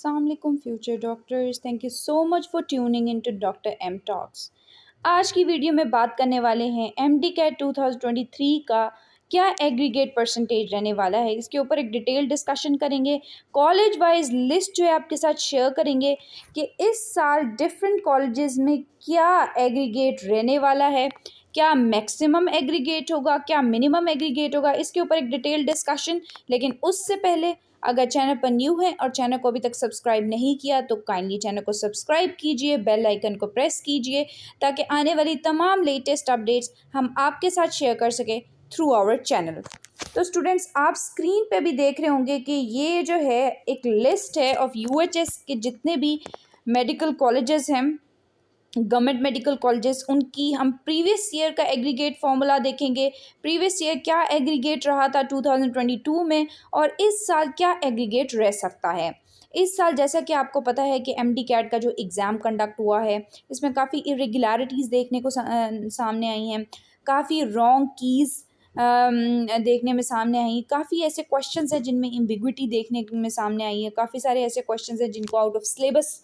Assalamualaikum future doctors. Thank you so much for tuning into Dr. M Talks. आज की video में बात करने वाले हैं एमडी कैट 2023 का क्या एग्रीगेट परसेंटेज रहने वाला है। इसके ऊपर एक डिटेल डिस्कशन करेंगे। कॉलेज वाइज लिस्ट जो है आपके साथ शेयर करेंगे कि इस साल डिफरेंट कॉलेजेस में क्या एग्रीगेट रहने वाला है, क्या मैक्सिमम एग्रीगेट होगा, क्या मिनिमम एग्रीगेट होगा, इसके ऊपर एक डिटेल डिस्कशन। लेकिन उससे पहले अगर चैनल पर न्यू है और चैनल को अभी तक सब्सक्राइब नहीं किया तो काइंडली चैनल को सब्सक्राइब कीजिए, बेल आइकन को प्रेस कीजिए ताकि आने वाली तमाम लेटेस्ट अपडेट्स हम आपके साथ शेयर कर सकें थ्रू आवर चैनल। तो स्टूडेंट्स, आप स्क्रीन पे भी देख रहे होंगे कि ये जो है एक लिस्ट है ऑफ यूएचएस के जितने भी मेडिकल कॉलेजेस हैं, गवर्नमेंट मेडिकल कॉलेजेस, उनकी हम प्रीवियस ईयर का एग्रीगेट फार्मूला देखेंगे। प्रीवियस ईयर क्या एग्रीगेट रहा था 2022 में और इस साल क्या एग्रीगेट रह सकता है। इस साल जैसा कि आपको पता है कि एमडी कैट का जो एग्ज़ाम कंडक्ट हुआ है, इसमें काफ़ी इरेगुलरिटीज़ देखने को सामने आई हैं, काफ़ी रॉन्ग कीज़ देखने में सामने आई, काफ़ी ऐसे क्वेश्चंस हैं जिनमें एम्बिग्विटी देखने में सामने आई है, काफ़ी सारे ऐसे क्वेश्चंस हैं जिनको आउट ऑफ सिलेबस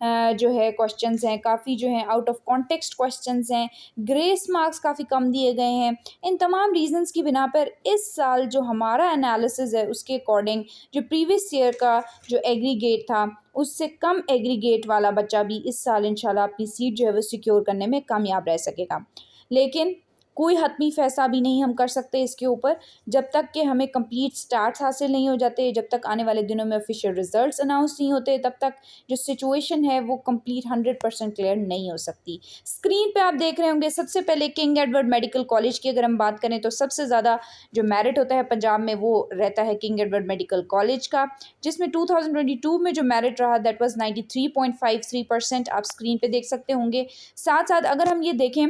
जो है क्वेश्चंस हैं, काफ़ी जो है आउट ऑफ कॉन्टेक्स्ट क्वेश्चंस हैं, ग्रेस मार्क्स काफ़ी कम दिए गए हैं। इन तमाम रीजंस की बिना पर इस साल जो हमारा एनालिसिस है उसके अकॉर्डिंग जो प्रीवियस ईयर का जो एग्रीगेट था उससे कम एग्रीगेट वाला बच्चा भी इस साल इंशाल्लाह अपनी सीट जो है वो सिक्योर करने में कामयाब रह सकेगा। लेकिन कोई हतमी फैसला भी नहीं हम कर सकते इसके ऊपर जब तक कि हमें कंप्लीट स्टार्ट्स हासिल नहीं हो जाते, जब तक आने वाले दिनों में ऑफिशियल रिजल्ट्स अनाउंस नहीं होते, तब तक जो सिचुएशन है वो कंप्लीट 100% क्लियर नहीं हो सकती। स्क्रीन पे आप देख रहे होंगे सबसे पहले किंग एडवर्ड मेडिकल कॉलेज की अगर हम बात करें तो सबसे ज़्यादा जो मेरिट होता है पंजाब में वो रहता है किंग एडवर्ड मेडिकल कॉलेज का, जिसमें 2022 में जो मेरिट रहा दैट वाज 93.53%। आप स्क्रीन पे देख सकते होंगे। साथ साथ अगर हम ये देखें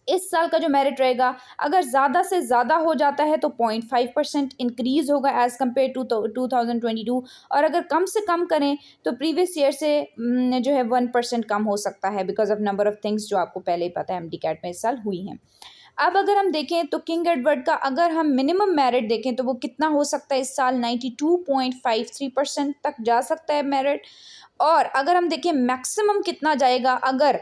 इस साल का जो मेरिट रहेगा, अगर ज़्यादा से ज़्यादा हो जाता है तो 0.5% इंक्रीज़ होगा एज़ कम्पेयर टू 2022, और अगर कम से कम करें तो प्रीवियस ईयर से जो है 1% कम हो सकता है because of number of things जो आपको पहले ही पता है एमडी कैट में इस साल हुई हैं। अब अगर हम देखें तो किंग एडवर्ड का अगर हम मिनिमम मेरिट देखें तो वो कितना हो सकता है इस साल 92.53% तक जा सकता है मेरिट। और अगर हम देखें मैक्सिमम कितना जाएगा अगर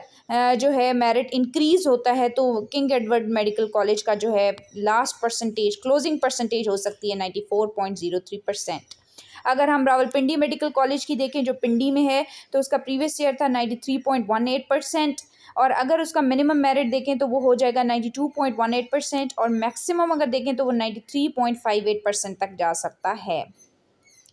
जो है मेरिट इंक्रीज़ होता है तो किंग एडवर्ड मेडिकल कॉलेज का जो है लास्ट परसेंटेज क्लोजिंग परसेंटेज हो सकती है 94.03%। अगर हम रावलपिंडी मेडिकल कॉलेज की देखें जो पिंडी में है तो उसका प्रीवियस ईयर था 93.18%, और अगर उसका मिनिमम मेरिट देखें तो वो हो जाएगा 92.18%, और मैक्सिमम अगर देखें तो वो 93.58% तक जा सकता है।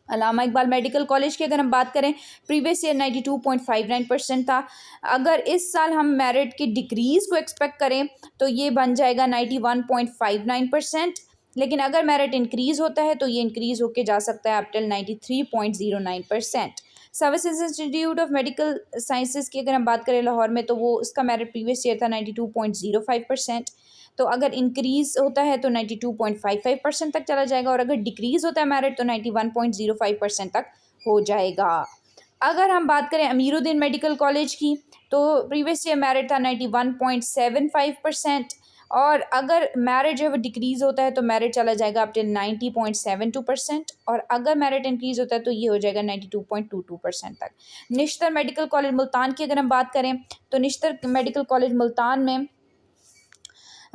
अल्लामा इकबाल मेडिकल कॉलेज की अगर हम बात करें प्रीवियस ईयर 92.59% था। अगर इस साल हम मेरिट की डिक्रीज़ को एक्सपेक्ट करें तो ये बन जाएगा 91.59%, लेकिन अगर मेरिट इंक्रीज़ होता है तो ये इंक्रीज़ होके जा सकता है up till 93.09%। Services institute of medical sciences की अगर हम बात करें लाहौर में तो वो उसका मेरिट प्रीवियस ईयर था 92.05%। तो अगर इंक्रीज़ होता है तो 92.55% तक चला जाएगा, और अगर डिक्रीज़ होता है मेरिट तो 91.05% तक हो जाएगा। अगर हम बात करें अमीरुद्दीन मेडिकल कॉलेज की तो प्रीवियस ईयर मेरिट था 91.75%, और अगर मेरिट जो है वो डिक्रीज़ होता है तो मेरिट चला जाएगा अप टिल 90.72%, और अगर मेरिट इंक्रीज़ होता है तो ये हो जाएगा 92.22% तक। निश्तर मेडिकल कॉलेज मुल्तान की अगर हम बात करें तो निश्तर मेडिकल कॉलेज मुल्तान में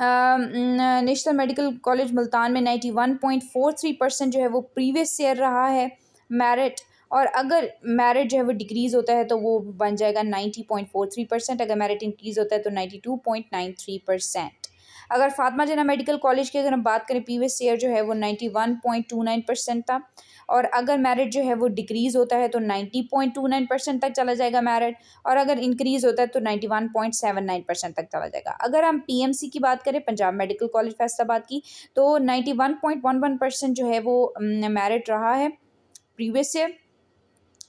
नेशनल मेडिकल कॉलेज मुल्तान में 91.43% जो है वो प्रीवियस ईयर रहा है मेरिट, और अगर मेरिट जो है वो डिक्रीज़ होता है तो वो बन जाएगा 90.43%, अगर मेरिट इंक्रीज़ होता है तो 92.93%। अगर फातिमा जिन्ना मेडिकल कॉलेज की अगर हम बात करें प्रीवियस ईयर जो है वो 91.29% था, और अगर मेरिट जो है वो डिक्रीज़ होता है तो 90.29% तक चला जाएगा मेरिट, और अगर इंक्रीज़ होता है तो 91.79% तक चला जाएगा। अगर हम पीएमसी की बात करें पंजाब मेडिकल कॉलेज फैसलाबाद की तो 91.11% जो है वो मेरिट रहा है प्रीवियस ईयर।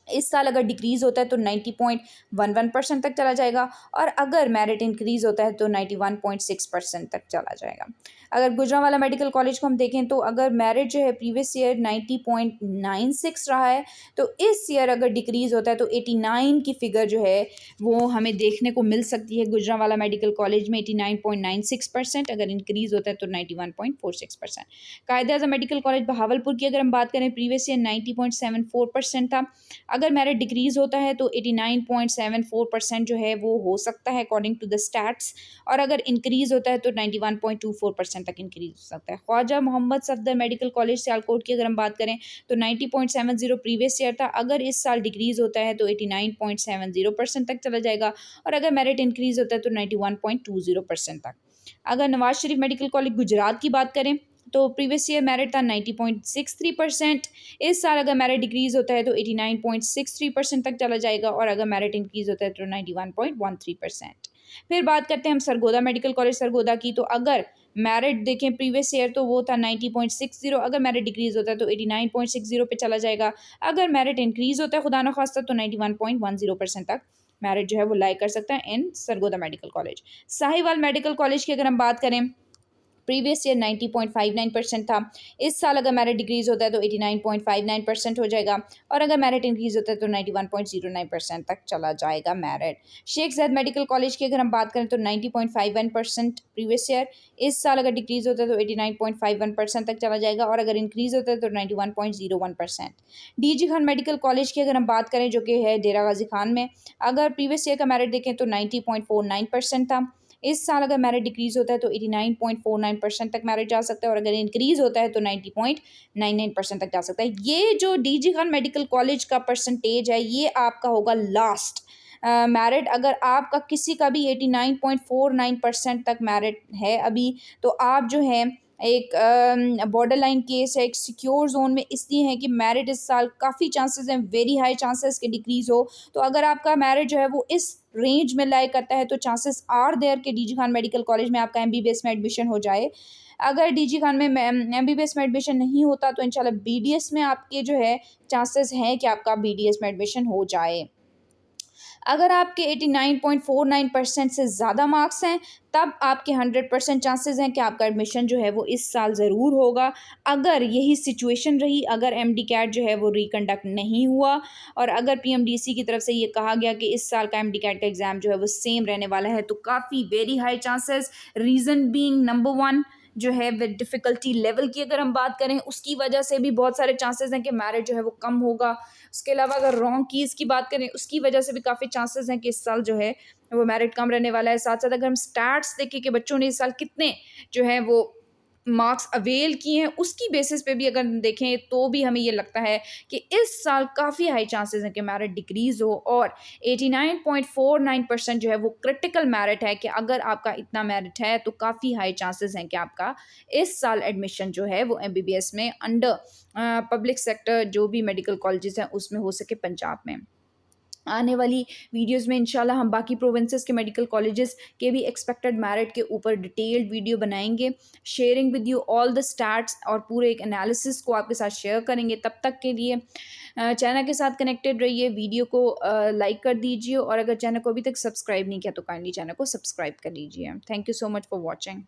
इस साल अगर डिक्रीज़ होता है तो 90.11% तक चला जाएगा, और अगर मेरिट इंक्रीज़ होता है तो 91.6% तक चला जाएगा। अगर गुजरांवाला मेडिकल कॉलेज को हम देखें तो अगर मेरिट जो है प्रीवियस ईयर 90.96 रहा है तो इस ईयर अगर डिक्रीज़ होता है तो 89 की फ़िगर जो है वो हमें देखने को मिल सकती है गुजरांवाला मेडिकल कॉलेज में 89.96%, अगर इंक्रीज़ होता है तो 91.46%। कायदे आज़म मेडिकल कॉलेज बहावलपुर की अगर हम बात करें प्रीवियस ईयर 90.74% था। अगर मेरिट डिक्रीज़ होता है तो 89.74% जो है वो हो सकता है अकॉर्डिंग टू द स्टैट्स, और अगर इंक्रीज़ होता है तो 91.24% तक इंक्रीज़ हो सकता है। ख्वाजा मोहम्मद सफदर मेडिकल कॉलेज सियालकोट की अगर हम बात करें तो 90.70 प्रीवियस ईयर था, अगर इस साल डिक्रीज़ होता है तो 89.70% तक चला जाएगा, और अगर मेरिट इंक्रीज़ होता है तो 91.20% तक। अगर नवाज शरीफ मेडिकल कॉलेज गुजरात की बात करें तो प्रीवियस ईयर मेरिट था 90.63%, इस साल अगर मेरिट डिक्रीज़ होता है तो 89.63% तक चला जाएगा, और अगर मेरिट इंक्रीज़ होता है तो 91.13%। फिर बात करते हैं हम सरगोदा मेडिकल कॉलेज सरगोदा की, तो अगर मेरिट देखें प्रीवियस ईयर तो वो था 90.60, अगर मेरिट डिक्रीज़ होता है तो 89.60 पे चला जाएगा, अगर मेरिट इंक्रीज़ होता है खुदा न खास्ता तो 91.10% तक मेरिट जो है वो लाई कर सकता है in Sargodha medical college. Sahiwal medical college की अगर हम बात करें, प्रीवियस ईयर 90.59% था, इस साल अगर मेरिट डिक्रीज़ होता है तो 89.59% हो जाएगा, और अगर मेरिट इंक्रीज़ होता है तो 91.09% तक चला जाएगा मेरिट। शेख ज़ायद मेडिकल कॉलेज की अगर हम बात करें तो 90.51% प्रीवियस ईयर, इस साल अगर डिक्रीज़ होता है तो 89.51% तक चला जाएगा, और अगर इंक्रीज़ होता है तो 91.01%। DG खान मेडिकल कॉलेज की अगर हम बात करें जो कि है डेरा गाजी खान में, अगर प्रीवियस ईयर का मेरिट देखें तो 90.49% था, इस साल अगर मेरिट डिक्रीज़ होता है तो 89.49% तक मेरिट जा सकता है, और अगर इंक्रीज़ होता है तो 90.99% तक जा सकता है। ये जो DG खान मेडिकल कॉलेज का परसेंटेज है ये आपका होगा लास्ट मेरिट। अगर आपका किसी का भी 89.49% तक मेरिट है अभी, तो आप जो है एक बॉर्डर लाइन केस है, एक सिक्योर जोन में इसलिए है कि मेरिट इस साल काफ़ी चांसेस हैं, वेरी हाई चांसेस के डिक्रीज़ हो। तो अगर आपका मेरिट जो है वो इस रेंज में लाई करता है तो चांसेस आर देयर के DG खान मेडिकल कॉलेज में आपका MBBS में एडमिशन हो जाए। अगर DG खान में MBBS में एडमिशन नहीं होता तो इंशाल्लाह BDS में आपके जो है चांसेस हैं कि आपका BDS में एडमिशन हो जाए। अगर आपके 89.49% से ज़्यादा मार्क्स हैं तब आपके 100% चांसेस हैं कि आपका एडमिशन जो है वो इस साल ज़रूर होगा। अगर यही सिचुएशन रही, अगर MD-CAT जो है वो रिकंडक्ट नहीं हुआ, और अगर PMDC की तरफ से ये कहा गया कि इस साल का MD-CAT का एग्ज़ाम जो है वो सेम रहने वाला है, तो काफ़ी very high chances, reason being number 1 जो है विद डिफ़िकल्टी लेवल की अगर हम बात करें उसकी वजह से भी बहुत सारे चांसेस हैं कि मेरिट जो है वो कम होगा। उसके अलावा अगर रॉन्ग कीज़ की बात करें उसकी वजह से भी काफ़ी चांसेस हैं कि इस साल जो है वो मेरिट कम रहने वाला है। साथ-साथ अगर हम स्टैट्स देखें कि बच्चों ने इस साल कितने जो है वो मार्क्स अवेल किए हैं, उसकी बेसिस पे भी अगर देखें तो भी हमें ये लगता है कि इस साल काफ़ी हाई चांसेस हैं कि मेरिट डिक्रीज़ हो, और 89.49% जो है वो क्रिटिकल मेरिट है कि अगर आपका इतना मेरिट है तो काफ़ी हाई चांसेस हैं कि आपका इस साल एडमिशन जो है वो MBBS में अंडर पब्लिक सेक्टर जो भी मेडिकल कॉलेजेस हैं उसमें हो सके पंजाब में। आने वाली वीडियोस में इंशाल्लाह हम बाकी प्रोविंसेस के मेडिकल कॉलेजेस के भी एक्सपेक्टेड मेरिट के ऊपर डिटेल्ड वीडियो बनाएंगे, sharing with you all the stats और पूरे एक एनालिसिस को आपके साथ शेयर करेंगे। तब तक के लिए चैनल के साथ कनेक्टेड रहिए, वीडियो को लाइक कर दीजिए, और अगर चैनल को अभी तक सब्सक्राइब नहीं किया तो काइंडली चैनल को सब्सक्राइब कर लीजिए। Thank you so much for watching.